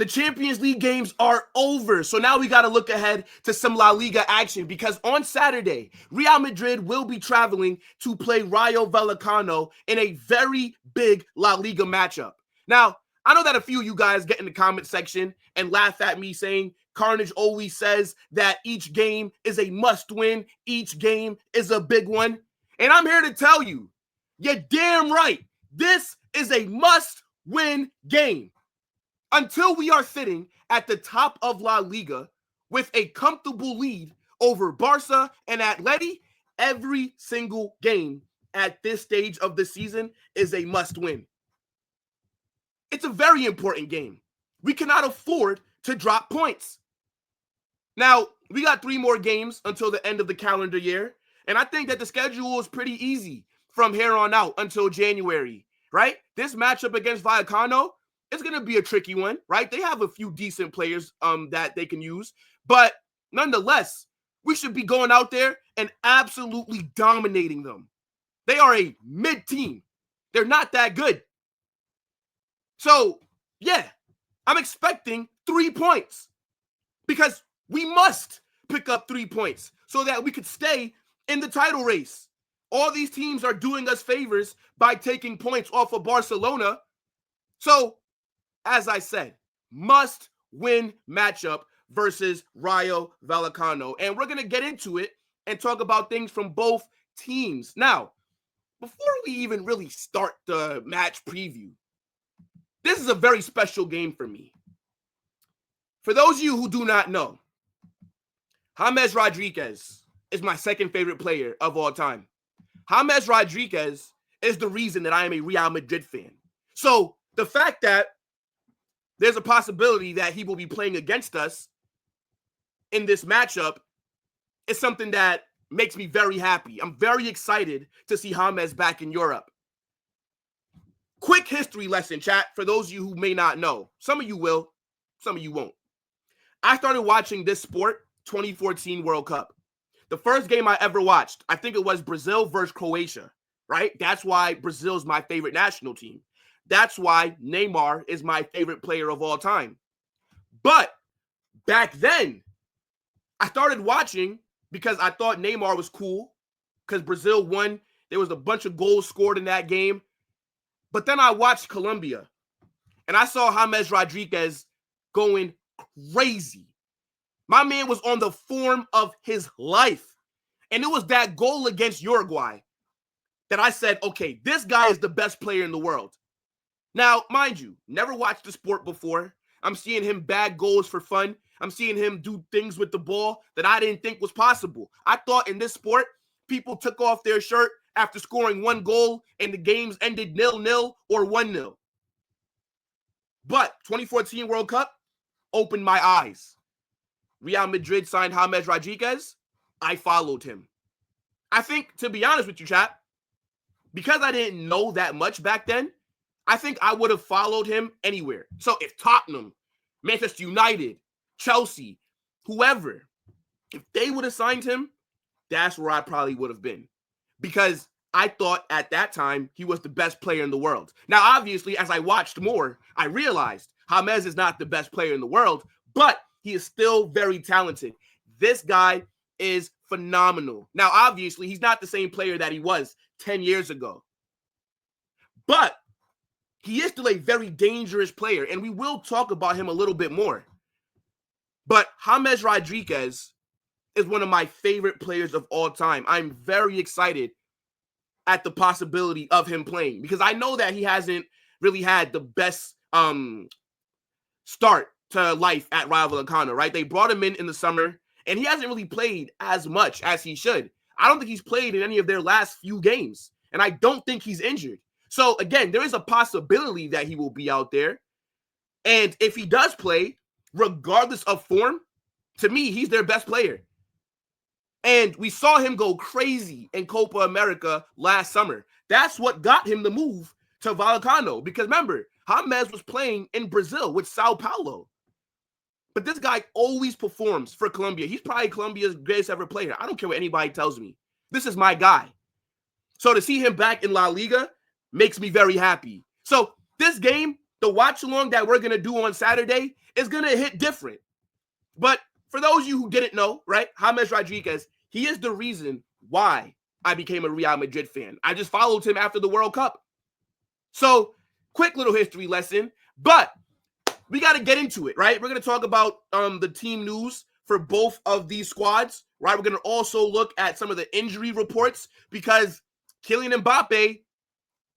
The Champions League games are over. So now we got to look ahead to some La Liga action because on Saturday, Real Madrid will be traveling to play Rayo Vallecano in a very big La Liga matchup. Now, I know that a few of you guys get in the comment section and laugh at me saying Carnage always says that each game is a must-win, each game is a big one. And I'm here to tell you, you're damn right. This is a must-win game. Until we are sitting at the top of La Liga with a comfortable lead over Barca and Atleti, every single game at this stage of the season is a must-win. It's a very important game. We cannot afford to drop points. Now, we got 3 more games until the end of the calendar year, and I think that the schedule is pretty easy from here on out until January, right? This matchup against Vallecano, it's going to be a tricky one, right? They have a few decent players that they can use. But nonetheless, we should be going out there and absolutely dominating them. They are a mid-team. They're not that good. So, yeah, I'm expecting 3 points because we must pick up 3 points so that we could stay in the title race. All these teams are doing us favors by taking points off of Barcelona. So, as I said, must-win matchup versus Rayo Vallecano. And we're going to get into it and talk about things from both teams. Now, before we even really start the match preview, this is a very special game for me. For those of you who do not know, James Rodriguez is my second favorite player of all time. James Rodriguez is the reason that I am a Real Madrid fan. So the fact that there's a possibility that he will be playing against us in this matchup is something that makes me very happy. I'm very excited to see James back in Europe. Quick history lesson, chat, for those of you who may not know. Some of you will, some of you won't. I started watching this sport 2014 World Cup. The first game I ever watched, I think it was Brazil versus Croatia, right? That's why Brazil's my favorite national team. That's why Neymar is my favorite player of all time. But back then, I started watching because I thought Neymar was cool because Brazil won. There was a bunch of goals scored in that game. But then I watched Colombia, and I saw James Rodriguez going crazy. My man was on the form of his life. And it was that goal against Uruguay that I said, okay, this guy is the best player in the world. Now, mind you, never watched the sport before. I'm seeing him bag goals for fun. I'm seeing him do things with the ball that I didn't think was possible. I thought in this sport, people took off their shirt after scoring 1 goal and the games ended 0-0 or 1-0. But 2014 World Cup opened my eyes. Real Madrid signed James Rodriguez. I followed him. I think, to be honest with you, chat, because I didn't know that much back then, I think I would have followed him anywhere. So if Tottenham, Manchester United, Chelsea, whoever, if they would have signed him, that's where I probably would have been. Because I thought at that time he was the best player in the world. Now, obviously, as I watched more, I realized James is not the best player in the world, but he is still very talented. This guy is phenomenal. Now, obviously, he's not the same player that he was 10 years ago. But he is still a very dangerous player, and we will talk about him a little bit more. But James Rodriguez is one of my favorite players of all time. I'm very excited at the possibility of him playing because I know that he hasn't really had the best start to life at Rayo Vallecano, right? They brought him in the summer, and he hasn't really played as much as he should. I don't think he's played in any of their last few games, and I don't think he's injured. So, again, there is a possibility that he will be out there. And if he does play, regardless of form, to me, he's their best player. And we saw him go crazy in Copa America last summer. That's what got him the move to Vallecano. Because remember, James was playing in Brazil with Sao Paulo. But this guy always performs for Colombia. He's probably Colombia's greatest ever player. I don't care what anybody tells me. This is my guy. So to see him back in La Liga makes me very happy. So this game the watch along that we're going to do on Saturday is going to hit different. But for those of you who didn't know, right, James Rodriguez, he is the reason why I became a Real Madrid fan. I just followed him after the World Cup. So, quick little history lesson, but we got to get into it, right? We're going to talk about the team news for both of these squads, right? We're going to also look at some of the injury reports because Kylian Mbappe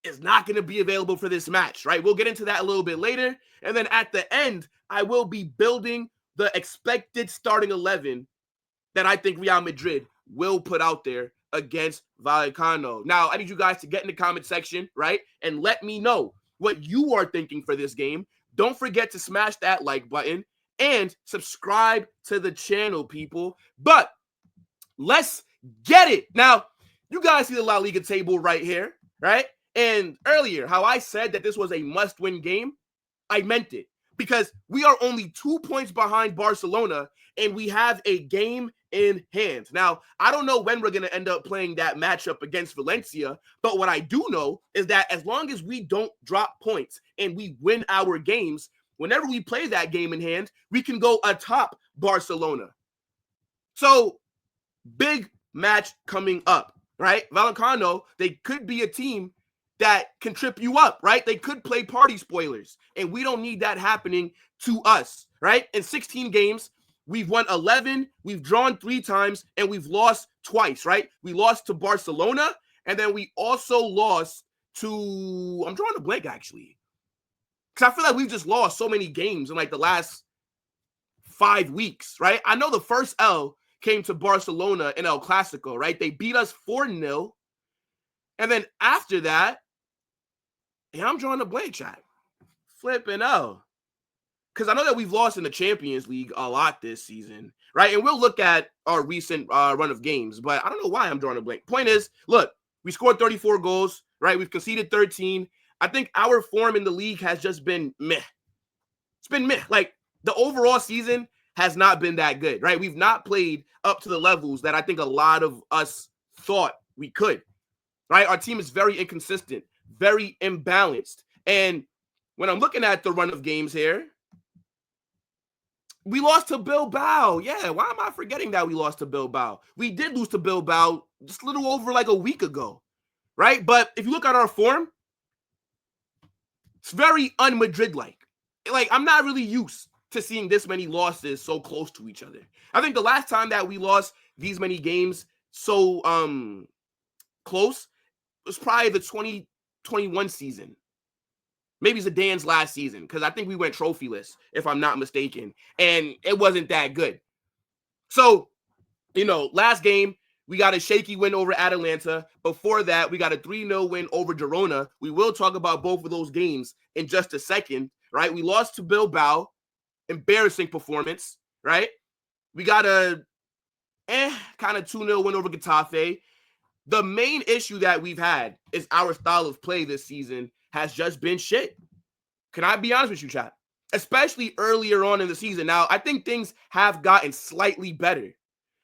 is not going to be available for this match, right? We'll get into that a little bit later. And then at the end, I will be building the expected starting 11 that I think Real Madrid will put out there against Vallecano. Now, I need you guys to get in the comment section, right? And let me know what you are thinking for this game. Don't forget to smash that like button and subscribe to the channel, people. But let's get it. Now, you guys see the La Liga table right here, right? And earlier, how I said that this was a must-win game, I meant it. Because we are only 2 points behind Barcelona, and we have a game in hand. Now, I don't know when we're going to end up playing that matchup against Valencia, but what I do know is that as long as we don't drop points and we win our games, whenever we play that game in hand, we can go atop Barcelona. So, big match coming up, right? Vallecano, they could be a team that can trip you up, right? They could play party spoilers, and we don't need that happening to us, right? In 16 games, we've won 11, we've drawn 3 times, and we've lost twice, right? We lost to Barcelona, and then we also lost to, I'm drawing a blank, actually, because I feel like we've just lost so many games in, like, the last 5 weeks, right? I know the first L came to Barcelona in El Clasico, right? They beat us 4-0, and then after that, yeah, I'm drawing a blank, chat. Flipping out. Because I know that we've lost in the Champions League a lot this season, right? And we'll look at our recent run of games, but I don't know why I'm drawing a blank. Point is, look, we scored 34 goals, right? We've conceded 13. I think our form in the league has just been meh. It's been meh. Like, the overall season has not been that good, right? We've not played up to the levels that I think a lot of us thought we could, right? Our team is very inconsistent, very imbalanced. And when I'm looking at the run of games here, we lost to Bilbao. Yeah, why am I forgetting that we lost to Bilbao? We did lose to Bilbao just a little over like a week ago, right? But if you look at our form, it's very un-Madrid-like. Like, I'm not really used to seeing this many losses so close to each other. I think the last time that we lost these many games so close was probably the 2021 season. Maybe Zidane's last season, because I think we went trophyless, if I'm not mistaken, and it wasn't that good. So, last game, we got a shaky win over Atalanta. Before that, we got a 3-0 win over Girona. We will talk about both of those games in just a second, right? We lost to Bilbao, embarrassing performance, right? We got a kind of 2-0 win over Getafe. The main issue that we've had is our style of play this season has just been shit. Can I be honest with you, chat? Especially earlier on in the season. Now, I think things have gotten slightly better,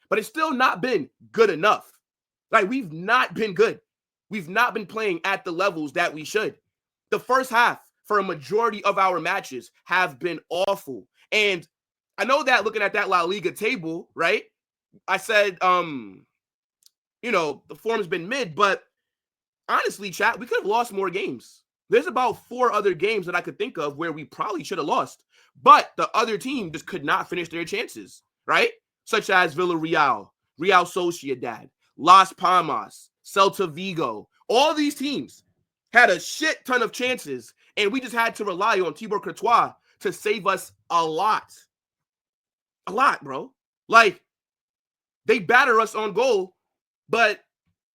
but it's still not been good enough. Like, we've not been good. We've not been playing at the levels that we should. The first half, for a majority of our matches, have been awful. And I know that looking at that La Liga table, right? I said, the form's been mid, but honestly, chat, we could have lost more games. There's about 4 other games that I could think of where we probably should have lost, but the other team just could not finish their chances, right? Such as Villarreal, Real Sociedad, Las Palmas, Celta Vigo. All these teams had a shit ton of chances, and we just had to rely on Thibaut Courtois to save us a lot. A lot, bro. Like, they batter us on goal, but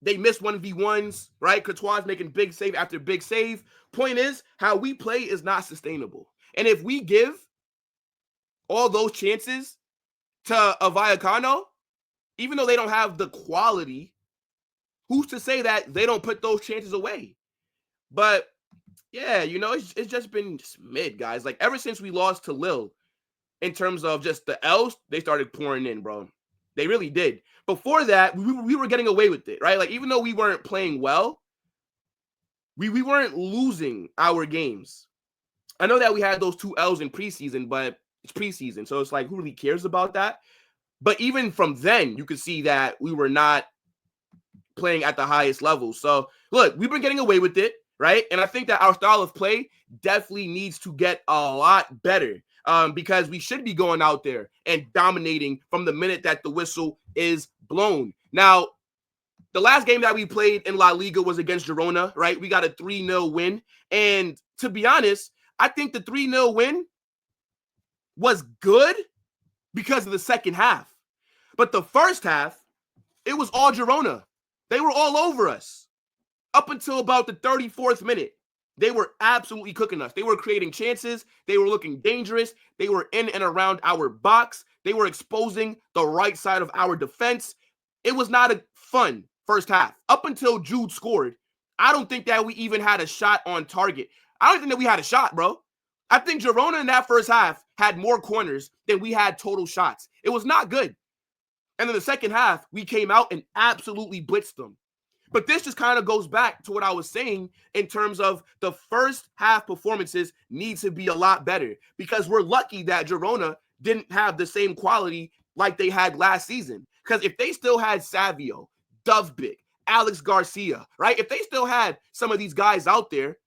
they missed 1v1s, right? Courtois making big save after big save. Point is, how we play is not sustainable. And if we give all those chances to a Vallecano, even though they don't have the quality, who's to say that they don't put those chances away? But, yeah, it's just been mid, guys. Like, ever since we lost to Lille, in terms of just the L's, they started pouring in, bro. They really did. Before that, we were getting away with it, right? Like, even though we weren't playing well, we weren't losing our games. I know that we had those 2 L's in preseason, but it's preseason. So it's like, who really cares about that? But even from then, you could see that we were not playing at the highest level. So look, we've been getting away with it, right? And I think that our style of play definitely needs to get a lot better, because we should be going out there and dominating from the minute that the whistle is blown. Now, the last game that we played in La Liga was against Girona, right? We got a 3-0 win. And to be honest, I think the 3-0 win was good because of the second half. But the first half, it was all Girona. They were all over us up until about the 34th minute. They were absolutely cooking us. They were creating chances. They were looking dangerous. They were in and around our box. They were exposing the right side of our defense. It was not a fun first half. Up until Jude scored, I don't think that we even had a shot on target. I don't think that we had a shot, bro. I think Girona in that first half had more corners than we had total shots. It was not good. And then the second half, we came out and absolutely blitzed them. But this just kind of goes back to what I was saying in terms of the first half performances need to be a lot better, because we're lucky that Girona didn't have the same quality like they had last season. Because if they still had Savio, Dovbik, Alex Garcia, right? If they still had some of these guys out there,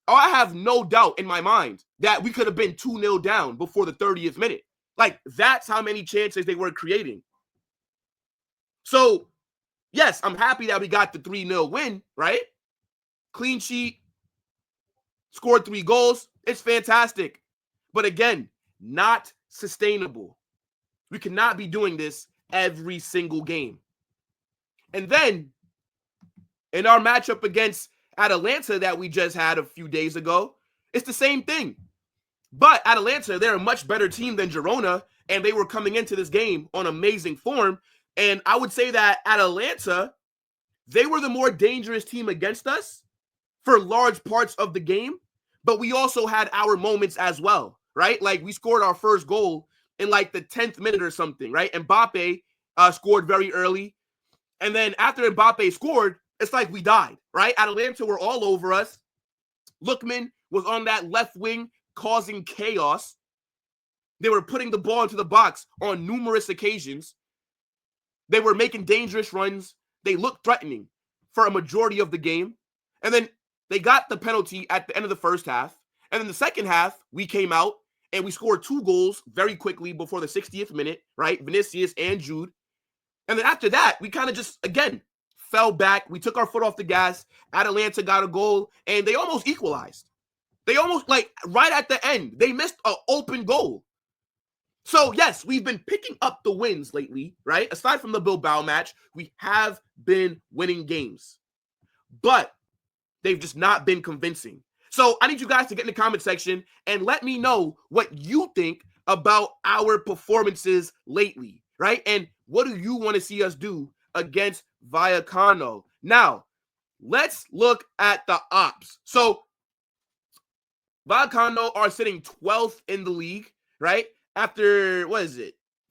I have no doubt in my mind that we could have been 2-0 down before the 30th minute. Like, that's how many chances they were creating. So, yes, I'm happy that we got the 3-0 win, right? Clean sheet, scored 3 goals. It's fantastic. But again, not sustainable. We cannot be doing this every single game. And then, in our matchup against Atalanta that we just had a few days ago, it's the same thing. But Atalanta, they're a much better team than Girona, and they were coming into this game on amazing form. And I would say that Atalanta, they were the more dangerous team against us for large parts of the game, but we also had our moments as well, right? Like, we scored our first goal in like the 10th minute or something, right? Mbappe scored very early. And then after Mbappe scored, it's like we died, right? Atalanta were all over us. Lookman was on that left wing causing chaos. They were putting the ball into the box on numerous occasions. They were making dangerous runs. They looked threatening for a majority of the game. And then they got the penalty at the end of the first half. And then the second half, we came out and we scored 2 goals very quickly before the 60th minute, right? Vinicius and Jude. And then after that, we kind of just, again, fell back. We took our foot off the gas. Atalanta got a goal, and they almost equalized. They almost, like, right at the end, they missed an open goal. So, yes, we've been picking up the wins lately, right? Aside from the Bilbao match, we have been winning games. But they've just not been convincing. So I need you guys to get in the comment section and let me know what you think about our performances lately, right? And what do you want to see us do against Vallecano? Now, let's look at the ops. So Vallecano are sitting 12th in the league, right? After,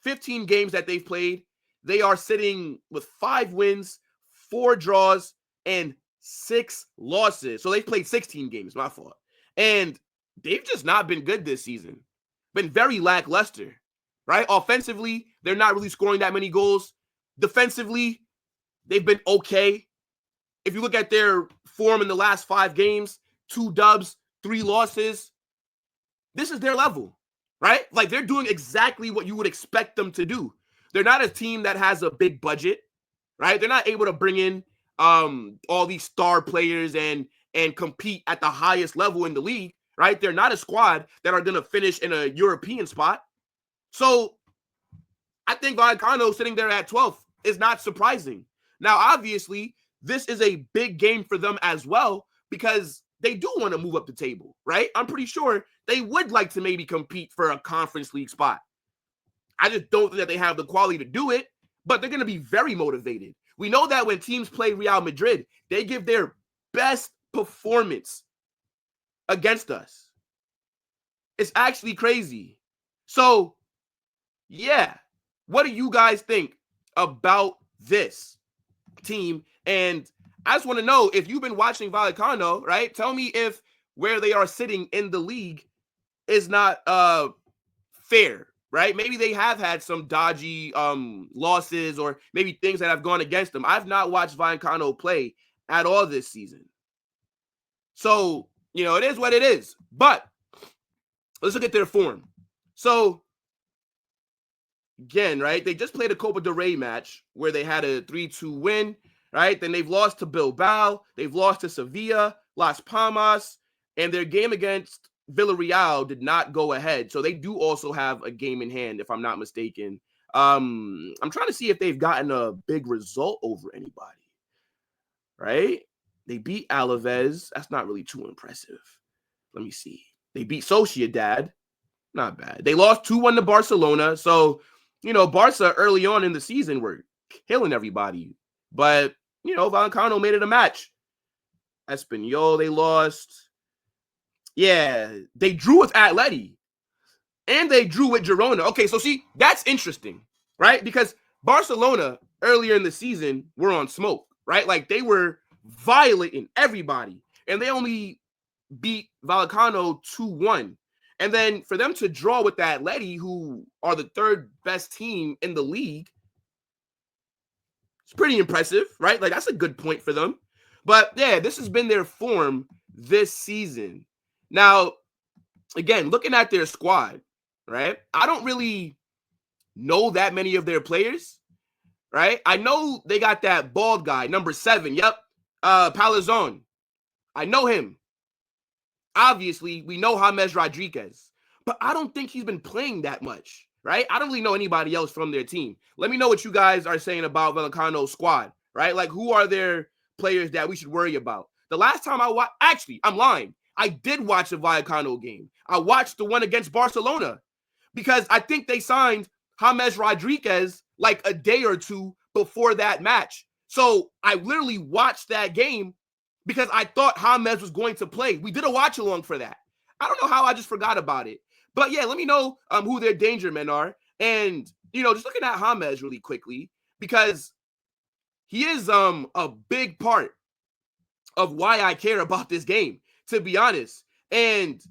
15 games that they've played, they are sitting with 5 wins, 4 draws, and 6 losses. So they've played 16 games, my fault. And they've just not been good this season. Been very lackluster, right? Offensively, they're not really scoring that many goals. Defensively, they've been okay. If you look at their form in the last 5 games, 2 dubs, 3 losses, this is their level, right? Like, they're doing exactly what you would expect them to do. They're not a team that has a big budget, right? They're not able to bring in all these star players and compete at the highest level in the league, right? They're not a squad that are going to finish in a European spot. So I think Vallecano sitting there at 12th is not surprising. Now, obviously, this is a big game for them as well, because they do want to move up the table, right? I'm pretty sure they would like to maybe compete for a conference league spot. I just don't think that they have the quality to do it, but they're going to be very motivated. We know that when teams play Real Madrid, they give their best performance against us. It's actually crazy. So, yeah, what do you guys think about this team? And I just want to know, if you've been watching Vallecano, right? Tell me if where they are sitting in the league is not fair, right? Maybe they have had some dodgy losses or maybe things that have gone against them. I've not watched Vallecano play at all this season. So, it is what it is. But let's look at their form. So, again, right, they just played a Copa del Rey match where they had a 3-2 win, right? Then they've lost to Bilbao, they've lost to Sevilla, Las Palmas, and their game against Villarreal did not go ahead. So they do also have a game in hand, if I'm not mistaken. I'm trying to see if they've gotten a big result over anybody, right? They beat Alaves. That's not really too impressive. Let me see. They beat Sociedad. Not bad. They lost 2-1 to Barcelona. So, Barca early on in the season were killing everybody. But, Vallecano made it a match. Espanyol, they lost. Yeah, they drew with Atleti. And they drew with Girona. Okay, so see, that's interesting, right? Because Barcelona earlier in the season were on smoke, right? Like they were violating everybody. And they only beat Vallecano 2-1. And then for them to draw with that Atleti, who are the third best team in the league, it's pretty impressive, right? Like that's a good point for them. But yeah, this has been their form this season. Now, again, looking at their squad, right? I don't really know that many of their players, right? I know they got that bald guy, number 7. Yep. Palazon. I know him. Obviously, we know James Rodriguez, but I don't think he's been playing that much, right? I don't really know anybody else from their team. Let me know what you guys are saying about Vallecano's squad, right? Like, who are their players that we should worry about? The last time I watched, actually, I'm lying. I did watch a Vallecano game. I watched the one against Barcelona because I think they signed James Rodriguez like a day or two before that match. So I literally watched that game because I thought James was going to play. We did a watch along for that. I don't know how I just forgot about it. But yeah, let me know who their danger men are. And, just looking at James really quickly, because he is a big part of why I care about this game, to be honest. And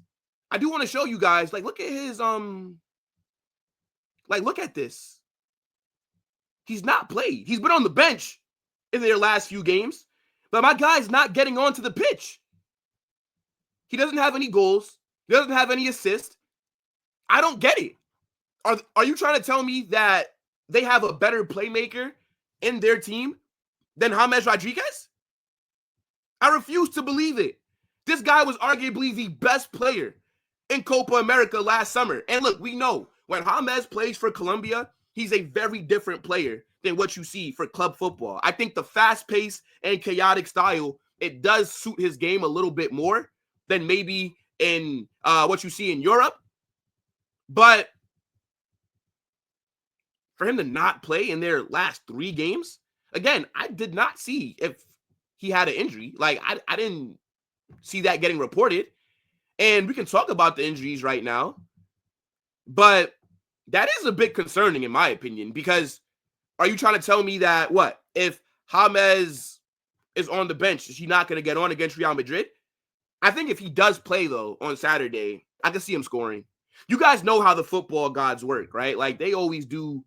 I do want to show you guys, like, look at his, look at this. He's not played. He's been on the bench in their last few games. But my guy's not getting onto the pitch. He doesn't have any goals. He doesn't have any assists. I don't get it. Are you trying to tell me that they have a better playmaker in their team than James Rodriguez? I refuse to believe it. This guy was arguably the best player in Copa America last summer. And look, we know when James plays for Colombia, he's a very different player than what you see for club football. I think the fast-paced and chaotic style, it does suit his game a little bit more than maybe in what you see in Europe. But for him to not play in their last 3 games, again, I did not see if he had an injury. Like, I didn't see that getting reported. And we can talk about the injuries right now. But that is a bit concerning, in my opinion, because are you trying to tell me that, what, if James is on the bench, is he not going to get on against Real Madrid? I think if he does play, though, on Saturday, I can see him scoring. You guys know how the football gods work, right? Like, they always do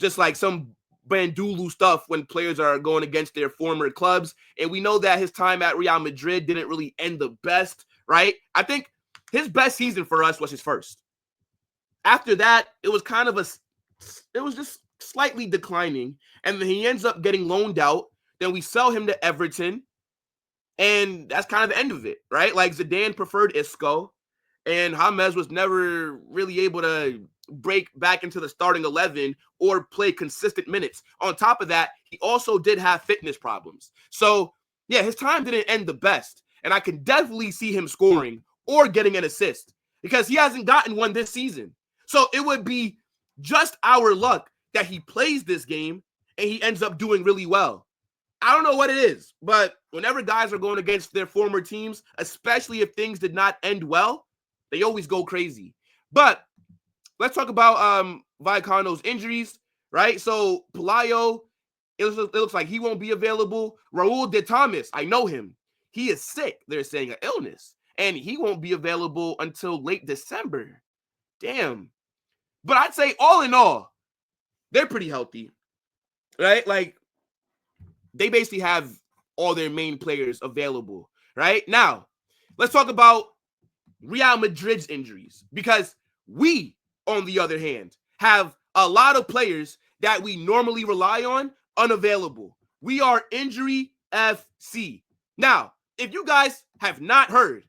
just like some Bandulu stuff when players are going against their former clubs. And we know that his time at Real Madrid didn't really end the best, right? I think his best season for us was his first. After that, it was kind of it was just slightly declining. And then he ends up getting loaned out. Then we sell him to Everton. And that's kind of the end of it, right? Like Zidane preferred Isco. And James was never really able to break back into the starting 11 or play consistent minutes. On top of that, he also did have fitness problems. So, yeah, his time didn't end the best. And I can definitely see him scoring or getting an assist because he hasn't gotten one this season. So it would be just our luck that he plays this game and he ends up doing really well. I don't know what it is, but whenever guys are going against their former teams, especially if things did not end well, they always go crazy. But let's talk about Vallecano's injuries, right? So Pelayo, it looks like he won't be available. Raul de Thomas, I know him. He is sick. They're saying an illness. and he won't be available until late December. Damn. But I'd say all in all, they're pretty healthy, right? Like, they basically have all their main players available, right? Now, let's talk about Real Madrid's injuries, because we, on the other hand, have a lot of players that we normally rely on unavailable. We are injury FC. Now, if you guys have not heard,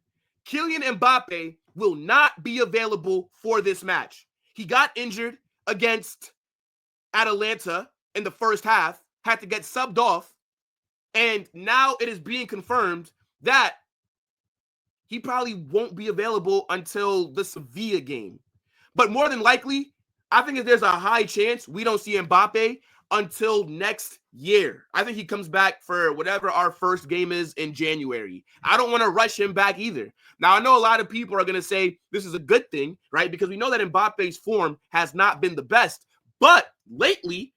Kylian Mbappe will not be available for this match. He got injured against Atalanta in the first half, had to get subbed off, and now it is being confirmed that he probably won't be available until the Sevilla game. But more than likely, I think that there's a high chance we don't see Mbappe until next year. I think he comes back for whatever our first game is in January. I don't want to rush him back either. Now, I know a lot of people are going to say this is a good thing, right? Because we know that Mbappe's form has not been the best. But lately,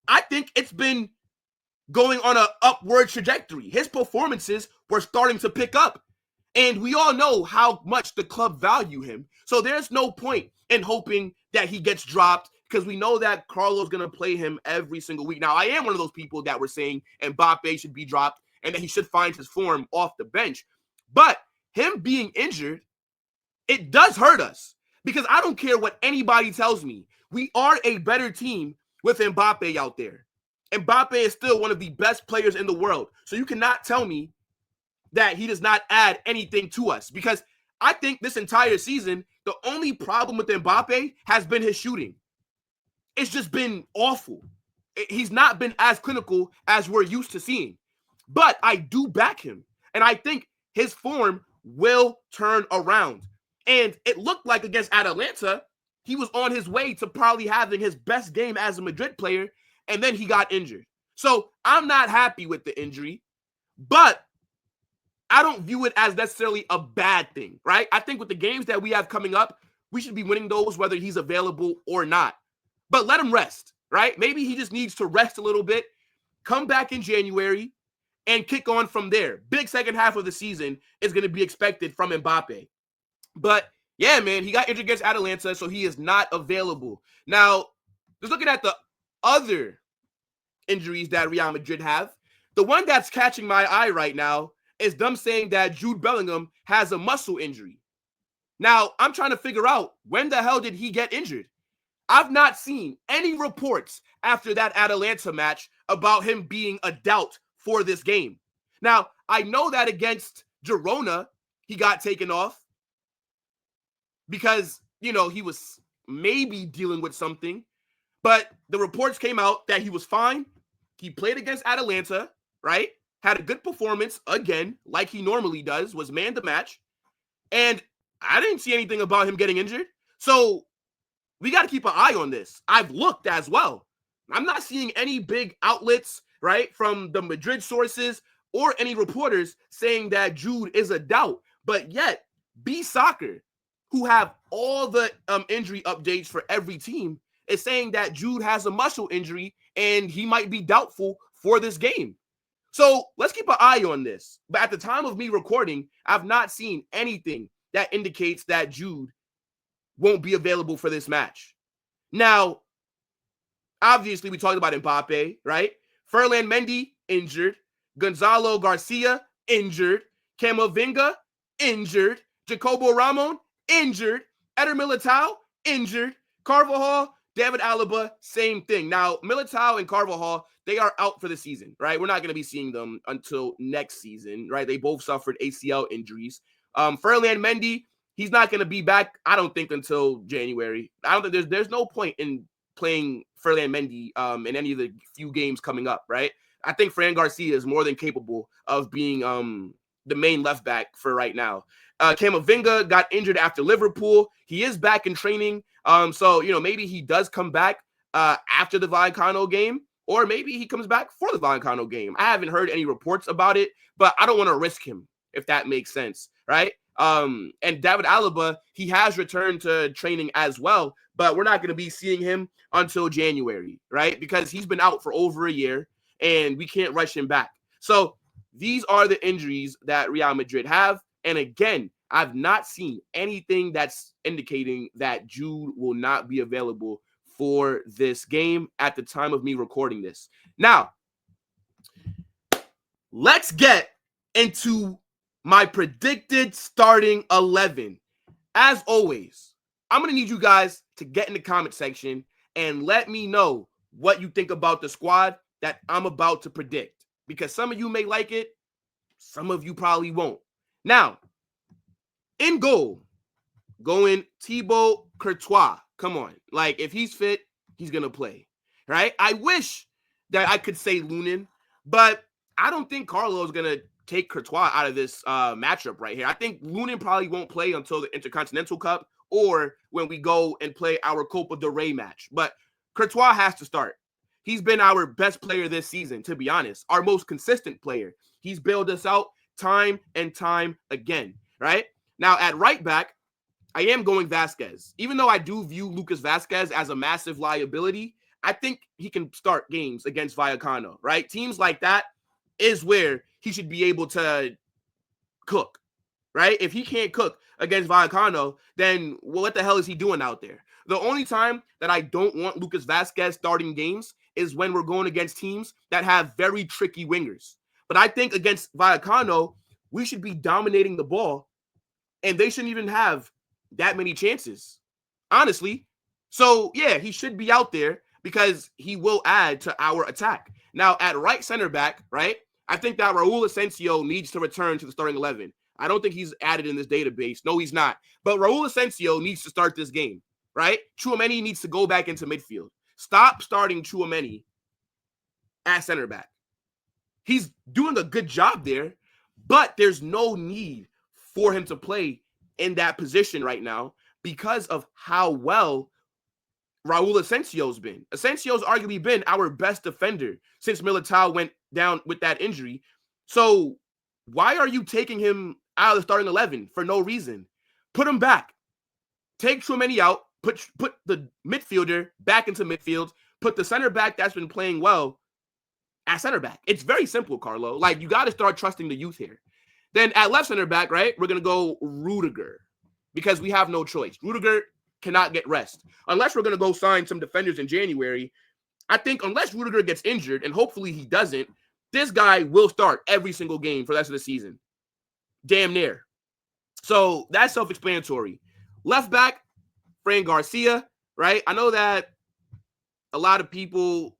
I think it's been going on an upward trajectory. His performances were starting to pick up. And we all know how much the club value him. So there's no point in hoping that he gets dropped, because we know that Carlo's going to play him every single week. Now, I am one of those people that were saying Mbappe should be dropped and that he should find his form off the bench. But him being injured, it does hurt us, because I don't care what anybody tells me. We are a better team with Mbappe out there. Mbappe is still one of the best players in the world. So you cannot tell me that he does not add anything to us, because I think this entire season, the only problem with Mbappe has been his shooting. It's just been awful. He's not been as clinical as we're used to seeing. But I do back him, and I think his form will turn around. And it looked like against Atalanta, he was on his way to probably having his best game as a Madrid player, and then he got injured. So I'm not happy with the injury, but I don't view it as necessarily a bad thing, right? I think with the games that we have coming up, we should be winning those whether he's available or not. But let him rest, right? Maybe he just needs to rest a little bit, come back in January, and kick on from there. Big second half of the season is going to be expected from Mbappe. But yeah, man, he got injured against Atalanta, so he is not available. Now, just looking at the other injuries that Real Madrid have, the one that's catching my eye right now is them saying that Jude Bellingham has a muscle injury. Now, I'm trying to figure out, when the hell did he get injured? I've not seen any reports after that Atalanta match about him being a doubt for this game. Now, I know that against Girona, he got taken off because, he was maybe dealing with something. But the reports came out that he was fine. He played against Atalanta, right? Had a good performance, again, like he normally does, was man the match. And I didn't see anything about him getting injured. So we got to keep an eye on this. I've looked as well. I'm not seeing any big outlets, right, from the Madrid sources or any reporters saying that Jude is a doubt. But yet, B-Soccer, who have all the injury updates for every team, is saying that Jude has a muscle injury and he might be doubtful for this game. So let's keep an eye on this. But at the time of me recording, I've not seen anything that indicates that Jude won't be available for this match. Now, obviously, we talked about Mbappe, right? Ferland Mendy, injured. Gonzalo Garcia, injured. Camavinga, injured. Jacobo Ramon, injured. Eder Militao, injured. Carvajal, David Alaba, same thing. Now, Militao and Carvajal, they are out for the season, right? We're not going to be seeing them until next season, right? They both suffered ACL injuries. Ferland Mendy, he's not going to be back, I don't think, until January. I don't think there's no point in playing Ferland Mendy in any of the few games coming up, right? I think Fran Garcia is more than capable of being the main left back for right now. Camavinga got injured after Liverpool. He is back in training. So, maybe he does come back after the Vallecano game, or maybe he comes back for the Vallecano game. I haven't heard any reports about it, but I don't want to risk him, if that makes sense, right? And David Alaba, he has returned to training as well, but we're not going to be seeing him until January, right? Because he's been out for over a year, and we can't rush him back. So these are the injuries that Real Madrid have. And again, I've not seen anything that's indicating that Jude will not be available for this game at the time of me recording this. Now, let's get into my predicted starting 11. As always, I'm going to need you guys to get in the comment section and let me know what you think about the squad that I'm about to predict. Because some of you may like it, some of you probably won't. Now, in goal, going Thibaut Courtois. Come on. Like, if he's fit, he's going to play. Right? I wish that I could say Lunin, but I don't think Carlo is going to take Courtois out of this matchup right here. I think Lunin probably won't play until the Intercontinental Cup or when we go and play our Copa del Rey match. But Courtois has to start. He's been our best player this season, to be honest. Our most consistent player. He's bailed us out time and time again, right? Now, at right back, I am going Vasquez. Even though I do view Lucas Vasquez as a massive liability, I think he can start games against Vallecano, right? Teams like that is where he should be able to cook, right? If he can't cook against Vallecano, then what the hell is he doing out there? The only time that I don't want Lucas Vasquez starting games is when we're going against teams that have very tricky wingers. But I think against Vallecano, we should be dominating the ball, and they shouldn't even have that many chances, honestly. So, yeah, he should be out there because he will add to our attack. Now, at right center back, right, I think that Raul Asensio needs to return to the starting 11. I don't think he's added in this database. No, he's not. But Raul Asensio needs to start this game, right? Tchouaméni needs to go back into midfield. Stop starting Tchouaméni at center back. He's doing a good job there, but there's no need for him to play in that position right now because of how well Raul Asensio's been. Asensio's arguably been our best defender since Militao went down with that injury. So why are you taking him out of the starting 11 for no reason? Put him back. Take Tchouaméni out. Put the midfielder back into midfield. Put the center back that's been playing well at center back. It's very simple, Carlo. Like, you got to start trusting the youth here. Then at left center back, right, we're going to go Rudiger because we have no choice. Rudiger cannot get rest. Unless we're going to go sign some defenders in January, I think unless Rudiger gets injured, and hopefully he doesn't, this guy will start every single game for the rest of the season. Damn near. So that's self-explanatory. Left back, Fran Garcia, right? I know that a lot of people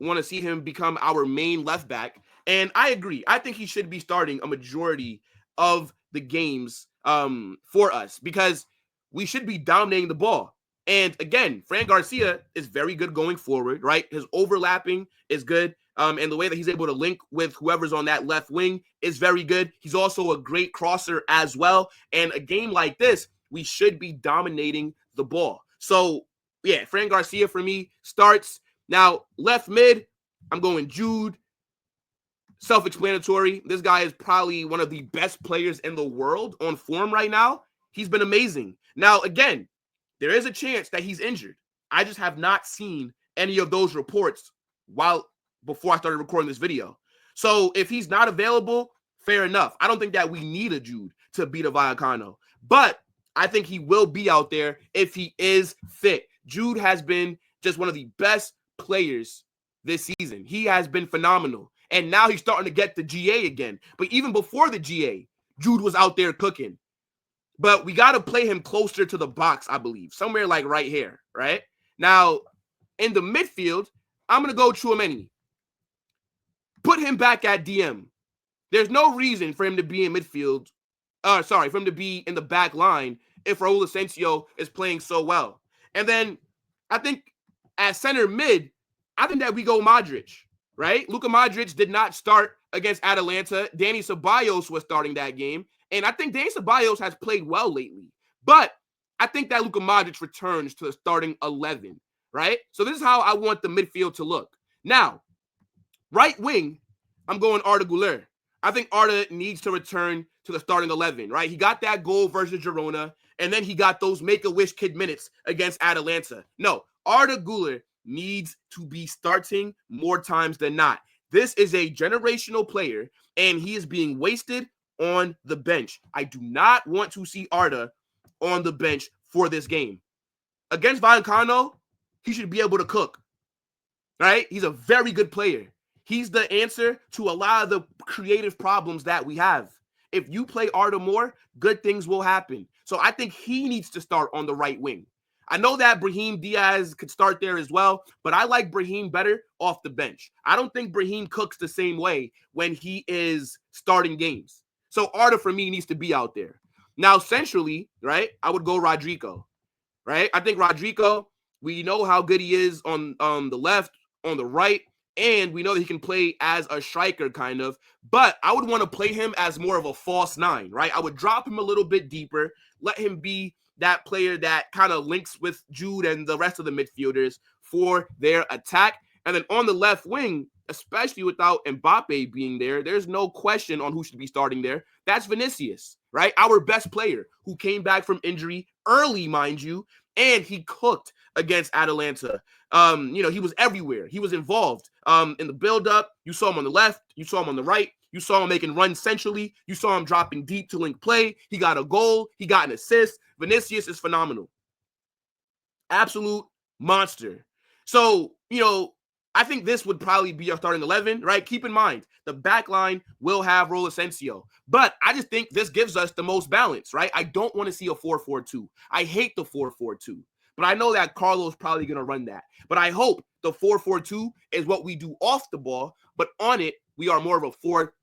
want to see him become our main left back, and I agree. I think he should be starting a majority of the games for us because we should be dominating the ball. And again, Fran Garcia is very good going forward, right? His overlapping is good. And the way that he's able to link with whoever's on that left wing is very good. He's also a great crosser as well. And a game like this, we should be dominating the ball. So, yeah, Fran Garcia for me starts. Now, left mid, I'm going Jude. Self-explanatory. This guy is probably one of the best players in the world on form right now. He's been amazing. Now, again, there is a chance that he's injured. I just have not seen any of those reports before I started recording this video. So if he's not available, fair enough. I don't think that we need a Jude to beat a Vallecano. But I think he will be out there if he is fit. Jude has been just one of the best players this season. He has been phenomenal. And now he's starting to get the GA again. But even before the GA, Jude was out there cooking. But we got to play him closer to the box, I believe. Somewhere like right here, right? Now, in the midfield, I'm going to go Tchouaméni. Put him back at DM. There's no reason for him to be in midfield. For him to be in the back line if Raul Asensio is playing so well. And then I think at center mid, I think that we go Modric, right? Luka Modric did not start against Atalanta. Dani Ceballos was starting that game. And I think Dani Ceballos has played well lately. But I think that Luka Modric returns to the starting 11, right? So this is how I want the midfield to look. Now, right wing, I'm going Arda Güler. I think Arda needs to return to the starting 11, right? He got that goal versus Girona, and then he got those Make-A-Wish kid minutes against Atalanta. No, Arda Güler needs to be starting more times than not. This is a generational player, and he is being wasted on the bench. I do not want to see Arda on the bench for this game. Against Vallecano, he should be able to cook, right? He's a very good player. He's the answer to a lot of the creative problems that we have. If you play Arda more, good things will happen. So I think he needs to start on the right wing. I know that Brahim Diaz could start there as well, but I like Brahim better off the bench. I don't think Brahim cooks the same way when he is starting games. So Arda, for me, needs to be out there. Now, centrally, right, I would go Rodrigo, right? I think Rodrigo, we know how good he is on the left, on the right, and we know that he can play as a striker kind of, but I would want to play him as more of a false nine, right? I would drop him a little bit deeper, let him be that player that kind of links with Jude and the rest of the midfielders for their attack. And then on the left wing, especially without Mbappe being there, there's no question on who should be starting there. That's Vinicius, right? Our best player who came back from injury early, mind you, and he cooked against Atalanta. He was everywhere. He was involved in the build-up. You saw him on the left. You saw him on the right. You saw him making runs centrally. You saw him dropping deep to link play. He got a goal. He got an assist. Vinicius is phenomenal. Absolute monster. So, I think this would probably be our starting 11, right? Keep in mind, the back line will have Raul Asensio. But I just think this gives us the most balance, right? I don't want to see a 4-4-2. I hate the 4-4-2. But I know that Carlo's probably going to run that. But I hope the 4-4-2 is what we do off the ball. But on it, we are more of a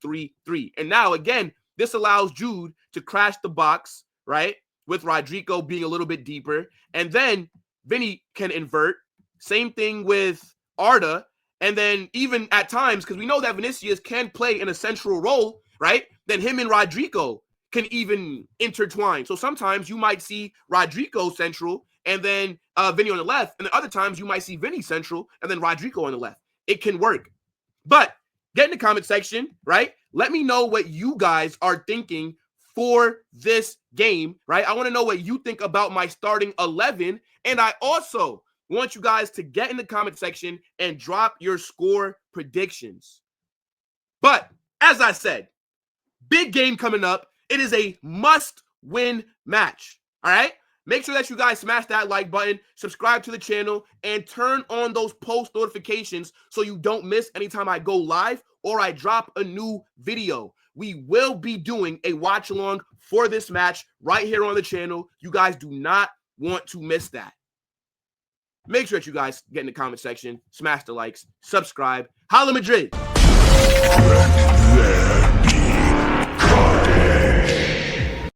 4-3-3. And now, again, this allows Jude to crash the box, right? With Rodrigo being a little bit deeper. And then Vinny can invert. Same thing with Arda, and then even at times, because we know that Vinicius can play in a central role, right? Then him and Rodrigo can even intertwine. So sometimes you might see Rodrigo central and then Vinny on the left, and then other times you might see Vinny central and then Rodrigo on the left. It can work. But get in the comment section, right? Let me know what you guys are thinking for this game, right? I want to know what you think about my starting 11, and I also want you guys to get in the comment section and drop your score predictions. But as I said, big game coming up. It is a must-win match, all right? Make sure that you guys smash that like button, subscribe to the channel, and turn on those post notifications so you don't miss anytime I go live or I drop a new video. We will be doing a watch-along for this match right here on the channel. You guys do not want to miss that. Make sure that you guys get in the comment section, smash the likes, subscribe. Holla Madrid!